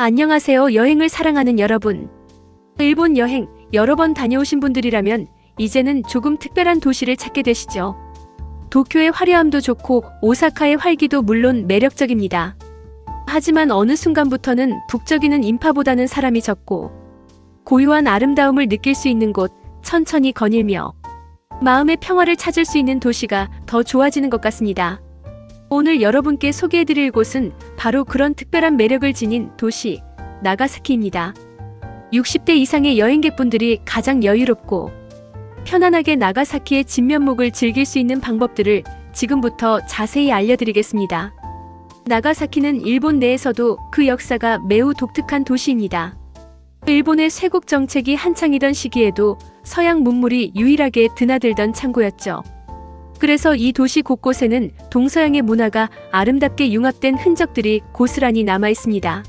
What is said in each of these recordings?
안녕하세요. 여행을 사랑하는 여러분. 일본 여행 여러 번 다녀오신 분들이라면 이제는 조금 특별한 도시를 찾게 되시죠. 도쿄의 화려함도 좋고 오사카의 활기도 물론 매력적입니다. 하지만 어느 순간부터는 북적이는 인파보다는 사람이 적고 고요한 아름다움을 느낄 수 있는 곳, 천천히 거닐며 마음의 평화를 찾을 수 있는 도시가 더 좋아지는 것 같습니다. 오늘 여러분께 소개해드릴 곳은 바로 그런 특별한 매력을 지닌 도시, 나가사키입니다. 60대 이상의 여행객분들이 가장 여유롭고 편안하게 나가사키의 진면목을 즐길 수 있는 방법들을 지금부터 자세히 알려드리겠습니다. 나가사키는 일본 내에서도 그 역사가 매우 독특한 도시입니다. 일본의 쇄국 정책이 한창이던 시기에도 서양 문물이 유일하게 드나들던 창고였죠. 그래서 이 도시 곳곳에는 동서양의 문화가 아름답게 융합된 흔적들이 고스란히 남아 있습니다.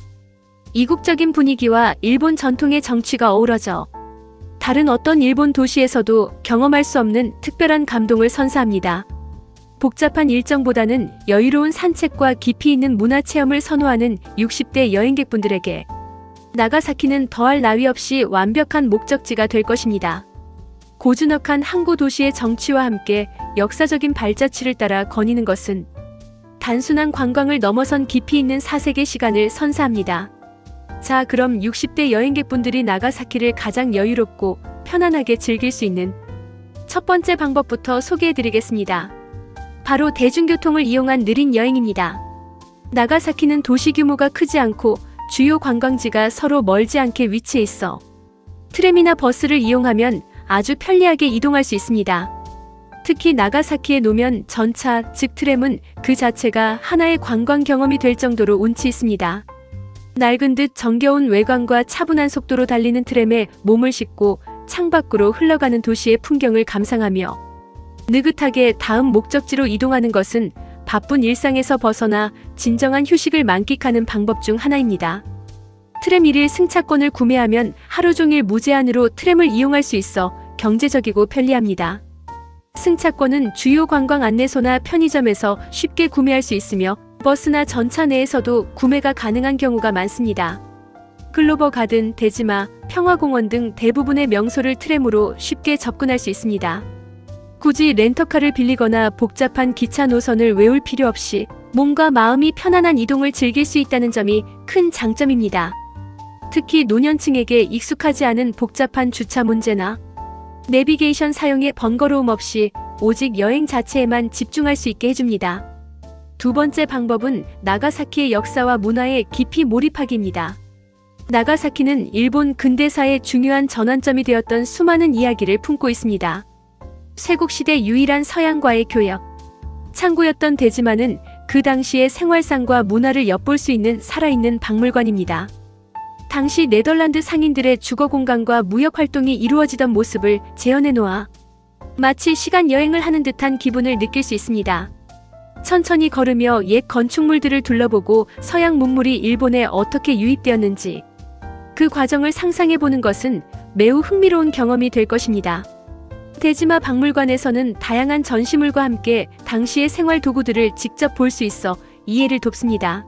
이국적인 분위기와 일본 전통의 정취가 어우러져 다른 어떤 일본 도시에서도 경험할 수 없는 특별한 감동을 선사합니다. 복잡한 일정보다는 여유로운 산책과 깊이 있는 문화 체험을 선호하는 60대 여행객분들에게 나가사키는 더할 나위 없이 완벽한 목적지가 될 것입니다. 고즈넉한 항구 도시의 정취와 함께 역사적인 발자취를 따라 거니는 것은 단순한 관광을 넘어선 깊이 있는 사색의 시간을 선사합니다. 자, 그럼 60대 여행객분들이 나가사키를 가장 여유롭고 편안하게 즐길 수 있는 첫 번째 방법부터 소개해드리겠습니다. 바로 대중교통을 이용한 느린 여행입니다. 나가사키는 도시 규모가 크지 않고 주요 관광지가 서로 멀지 않게 위치해 있어 트램이나 버스를 이용하면 아주 편리하게 이동할 수 있습니다. 특히 나가사키에 노면 전차, 즉 트램은 그 자체가 하나의 관광 경험이 될 정도로 운치 있습니다. 낡은 듯 정겨운 외관과 차분한 속도로 달리는 트램에 몸을 싣고 창밖으로 흘러가는 도시의 풍경을 감상하며 느긋하게 다음 목적지로 이동하는 것은 바쁜 일상에서 벗어나 진정한 휴식을 만끽하는 방법 중 하나입니다. 트램 1일 승차권을 구매하면 하루 종일 무제한으로 트램을 이용할 수 있어 경제적이고 편리합니다. 승차권은 주요 관광 안내소나 편의점에서 쉽게 구매할 수 있으며 버스나 전차 내에서도 구매가 가능한 경우가 많습니다. 글로버 가든, 대지마, 평화공원 등 대부분의 명소를 트램으로 쉽게 접근할 수 있습니다. 굳이 렌터카를 빌리거나 복잡한 기차 노선을 외울 필요 없이 몸과 마음이 편안한 이동을 즐길 수 있다는 점이 큰 장점입니다. 특히 노년층에게 익숙하지 않은 복잡한 주차 문제나 내비게이션 사용의 번거로움 없이 오직 여행 자체에만 집중할 수 있게 해줍니다. 두 번째 방법은 나가사키의 역사와 문화에 깊이 몰입하기입니다. 나가사키는 일본 근대사의 중요한 전환점이 되었던 수많은 이야기를 품고 있습니다. 쇄국시대 유일한 서양과의 교역, 창고였던 대지마는 그 당시의 생활상과 문화를 엿볼 수 있는 살아있는 박물관입니다. 당시 네덜란드 상인들의 주거 공간과 무역 활동이 이루어지던 모습을 재현해 놓아 마치 시간 여행을 하는 듯한 기분을 느낄 수 있습니다. 천천히 걸으며 옛 건축물들을 둘러보고 서양 문물이 일본에 어떻게 유입되었는지 그 과정을 상상해보는 것은 매우 흥미로운 경험이 될 것입니다. 대지마 박물관에서는 다양한 전시물과 함께 당시의 생활 도구들을 직접 볼 수 있어 이해를 돕습니다.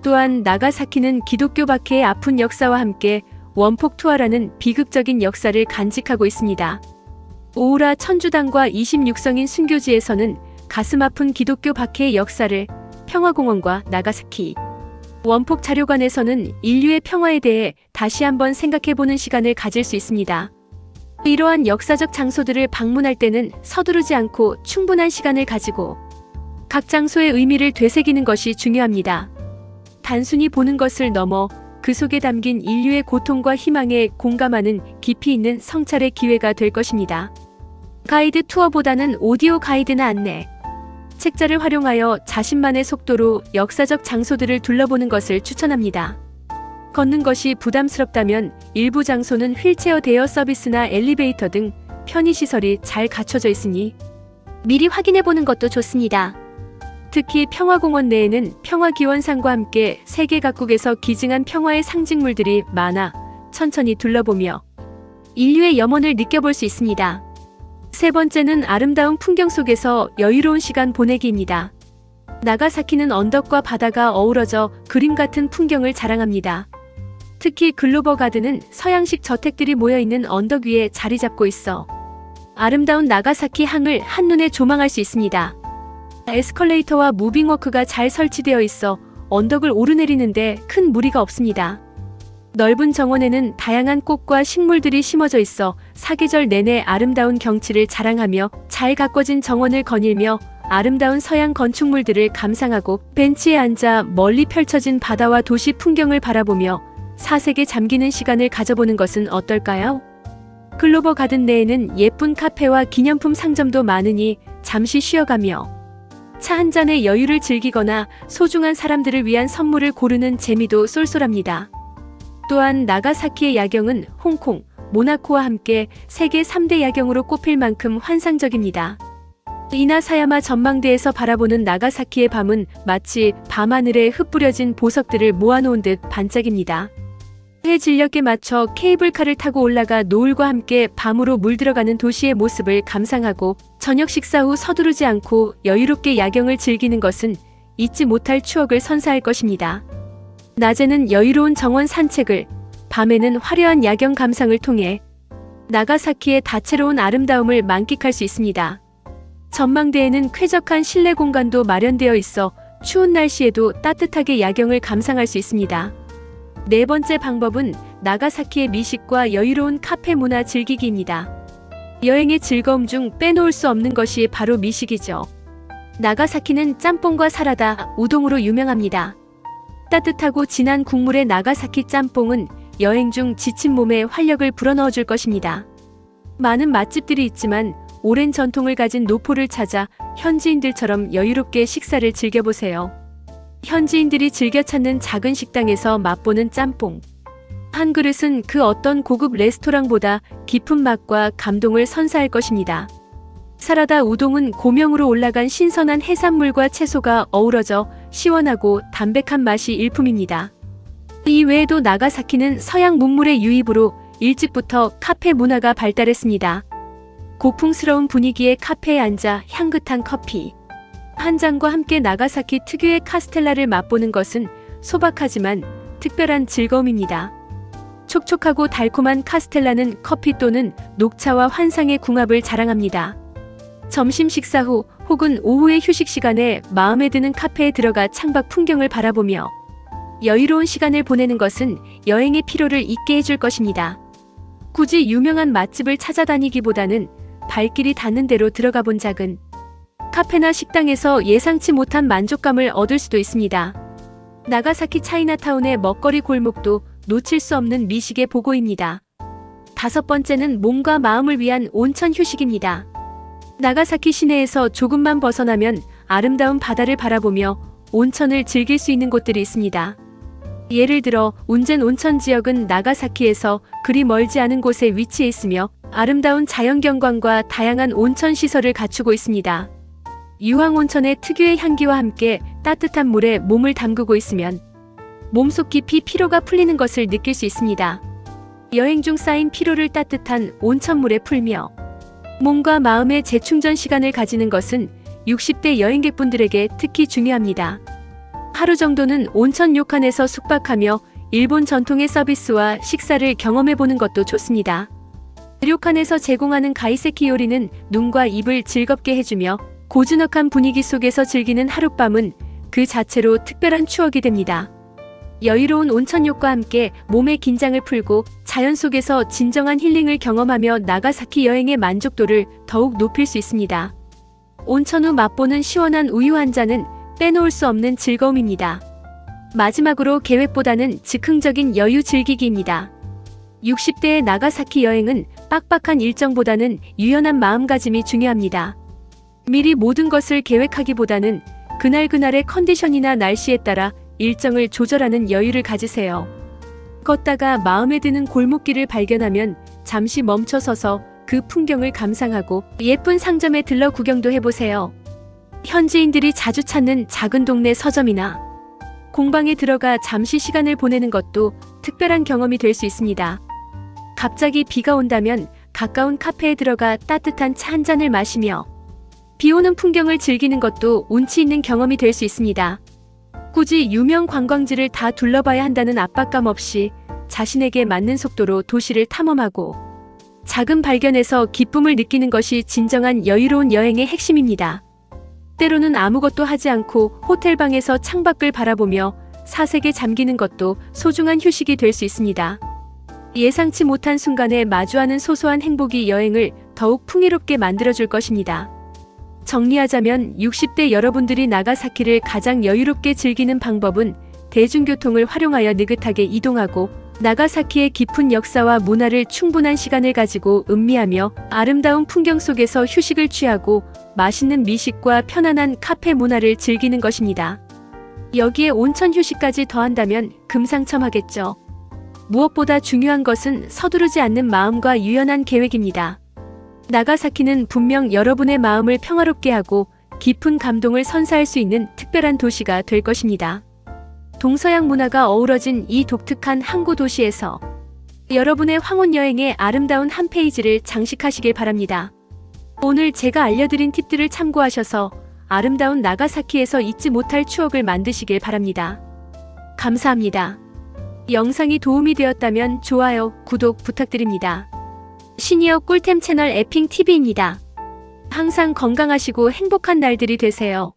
또한 나가사키는 기독교 박해의 아픈 역사와 함께 원폭 투하라는 비극적인 역사를 간직하고 있습니다. 오우라 천주당과 26성인 순교지에서는 가슴 아픈 기독교 박해의 역사를, 평화공원과 나가사키 원폭 자료관에서는 인류의 평화에 대해 다시 한번 생각해보는 시간을 가질 수 있습니다. 이러한 역사적 장소들을 방문할 때는 서두르지 않고 충분한 시간을 가지고 각 장소의 의미를 되새기는 것이 중요합니다. 단순히 보는 것을 넘어 그 속에 담긴 인류의 고통과 희망에 공감하는 깊이 있는 성찰의 기회가 될 것입니다. 가이드 투어보다는 오디오 가이드나 안내, 책자를 활용하여 자신만의 속도로 역사적 장소들을 둘러보는 것을 추천합니다. 걷는 것이 부담스럽다면 일부 장소는 휠체어 대여 서비스나 엘리베이터 등 편의시설이 잘 갖춰져 있으니 미리 확인해보는 것도 좋습니다. 특히 평화공원 내에는 평화기원상과 함께 세계 각국에서 기증한 평화의 상징물들이 많아 천천히 둘러보며 인류의 염원을 느껴볼 수 있습니다. 세 번째는 아름다운 풍경 속에서 여유로운 시간 보내기입니다. 나가사키는 언덕과 바다가 어우러져 그림 같은 풍경을 자랑합니다. 특히 글로버 가든은 서양식 저택들이 모여있는 언덕 위에 자리 잡고 있어 아름다운 나가사키 항을 한눈에 조망할 수 있습니다. 에스컬레이터와 무빙워크가 잘 설치되어 있어 언덕을 오르내리는데 큰 무리가 없습니다. 넓은 정원에는 다양한 꽃과 식물들이 심어져 있어 사계절 내내 아름다운 경치를 자랑하며 잘 가꿔진 정원을 거닐며 아름다운 서양 건축물들을 감상하고 벤치에 앉아 멀리 펼쳐진 바다와 도시 풍경을 바라보며 사색에 잠기는 시간을 가져보는 것은 어떨까요? 글로버 가든 내에는 예쁜 카페와 기념품 상점도 많으니 잠시 쉬어가며 차 한 잔의 여유를 즐기거나 소중한 사람들을 위한 선물을 고르는 재미도 쏠쏠합니다. 또한 나가사키의 야경은 홍콩, 모나코와 함께 세계 3대 야경으로 꼽힐 만큼 환상적입니다. 이나사야마 전망대에서 바라보는 나가사키의 밤은 마치 밤하늘에 흩뿌려진 보석들을 모아놓은 듯 반짝입니다. 해 진력에 맞춰 케이블카를 타고 올라가 노을과 함께 밤으로 물들어가는 도시의 모습을 감상하고 저녁 식사 후 서두르지 않고 여유롭게 야경을 즐기는 것은 잊지 못할 추억을 선사할 것입니다. 낮에는 여유로운 정원 산책을, 밤에는 화려한 야경 감상을 통해 나가사키의 다채로운 아름다움을 만끽할 수 있습니다. 전망대에는 쾌적한 실내 공간도 마련되어 있어 추운 날씨에도 따뜻하게 야경을 감상할 수 있습니다. 네 번째 방법은 나가사키의 미식과 여유로운 카페 문화 즐기기입니다. 여행의 즐거움 중 빼놓을 수 없는 것이 바로 미식이죠. 나가사키는 짬뽕과 사라다, 우동으로 유명합니다. 따뜻하고 진한 국물의 나가사키 짬뽕은 여행 중 지친 몸에 활력을 불어넣어줄 것입니다. 많은 맛집들이 있지만 오랜 전통을 가진 노포를 찾아 현지인들처럼 여유롭게 식사를 즐겨보세요. 현지인들이 즐겨 찾는 작은 식당에서 맛보는 짬뽕. 한 그릇은 그 어떤 고급 레스토랑보다 깊은 맛과 감동을 선사할 것입니다. 사라다 우동은 고명으로 올라간 신선한 해산물과 채소가 어우러져 시원하고 담백한 맛이 일품입니다. 이 외에도 나가사키는 서양 문물의 유입으로 일찍부터 카페 문화가 발달했습니다. 고풍스러운 분위기의 카페에 앉아 향긋한 커피 한 잔과 함께 나가사키 특유의 카스텔라를 맛보는 것은 소박하지만 특별한 즐거움입니다. 촉촉하고 달콤한 카스텔라는 커피 또는 녹차와 환상의 궁합을 자랑합니다. 점심 식사 후 혹은 오후의 휴식 시간에 마음에 드는 카페에 들어가 창밖 풍경을 바라보며 여유로운 시간을 보내는 것은 여행의 피로를 잊게 해줄 것입니다. 굳이 유명한 맛집을 찾아다니기보다는 발길이 닿는 대로 들어가 본 작은 카페나 식당에서 예상치 못한 만족감을 얻을 수도 있습니다. 나가사키 차이나타운의 먹거리 골목도 놓칠 수 없는 미식의 보고입니다. 다섯 번째는 몸과 마음을 위한 온천 휴식입니다. 나가사키 시내에서 조금만 벗어나면 아름다운 바다를 바라보며 온천을 즐길 수 있는 곳들이 있습니다. 예를 들어 운젠 온천 지역은 나가사키에서 그리 멀지 않은 곳에 위치해 있으며 아름다운 자연경관과 다양한 온천 시설을 갖추고 있습니다. 유황온천의 특유의 향기와 함께 따뜻한 물에 몸을 담그고 있으면 몸속 깊이 피로가 풀리는 것을 느낄 수 있습니다. 여행 중 쌓인 피로를 따뜻한 온천물에 풀며 몸과 마음의 재충전 시간을 가지는 것은 60대 여행객분들에게 특히 중요합니다. 하루 정도는 온천 료칸에서 숙박하며 일본 전통의 서비스와 식사를 경험해보는 것도 좋습니다. 료칸에서 제공하는 가이세키 요리는 눈과 입을 즐겁게 해주며 고즈넉한 분위기 속에서 즐기는 하룻밤은 그 자체로 특별한 추억이 됩니다. 여유로운 온천욕과 함께 몸의 긴장을 풀고 자연 속에서 진정한 힐링을 경험하며 나가사키 여행의 만족도를 더욱 높일 수 있습니다. 온천 후 맛보는 시원한 우유 한 잔은 빼놓을 수 없는 즐거움입니다. 마지막으로 계획보다는 즉흥적인 여유 즐기기입니다. 60대의 나가사키 여행은 빡빡한 일정보다는 유연한 마음가짐이 중요합니다. 미리 모든 것을 계획하기보다는 그날그날의 컨디션이나 날씨에 따라 일정을 조절하는 여유를 가지세요. 걷다가 마음에 드는 골목길을 발견하면 잠시 멈춰서서 그 풍경을 감상하고 예쁜 상점에 들러 구경도 해보세요. 현지인들이 자주 찾는 작은 동네 서점이나 공방에 들어가 잠시 시간을 보내는 것도 특별한 경험이 될 수 있습니다. 갑자기 비가 온다면 가까운 카페에 들어가 따뜻한 차 한 잔을 마시며 비 오는 풍경을 즐기는 것도 운치 있는 경험이 될 수 있습니다. 굳이 유명 관광지를 다 둘러봐야 한다는 압박감 없이 자신에게 맞는 속도로 도시를 탐험하고 작은 발견에서 기쁨을 느끼는 것이 진정한 여유로운 여행의 핵심입니다. 때로는 아무것도 하지 않고 호텔방에서 창밖을 바라보며 사색에 잠기는 것도 소중한 휴식이 될 수 있습니다. 예상치 못한 순간에 마주하는 소소한 행복이 여행을 더욱 풍요롭게 만들어줄 것입니다. 정리하자면 60대 여러분들이 나가사키를 가장 여유롭게 즐기는 방법은 대중교통을 활용하여 느긋하게 이동하고 나가사키의 깊은 역사와 문화를 충분한 시간을 가지고 음미하며 아름다운 풍경 속에서 휴식을 취하고 맛있는 미식과 편안한 카페 문화를 즐기는 것입니다. 여기에 온천 휴식까지 더한다면 금상첨화겠죠. 무엇보다 중요한 것은 서두르지 않는 마음과 유연한 계획입니다. 나가사키는 분명 여러분의 마음을 평화롭게 하고 깊은 감동을 선사할 수 있는 특별한 도시가 될 것입니다. 동서양 문화가 어우러진 이 독특한 항구 도시에서 여러분의 황혼 여행의 아름다운 한 페이지를 장식하시길 바랍니다. 오늘 제가 알려드린 팁들을 참고하셔서 아름다운 나가사키에서 잊지 못할 추억을 만드시길 바랍니다. 감사합니다. 영상이 도움이 되었다면 좋아요, 구독 부탁드립니다. 시니어 꿀템 채널 에핑TV입니다. 항상 건강하시고 행복한 날들이 되세요.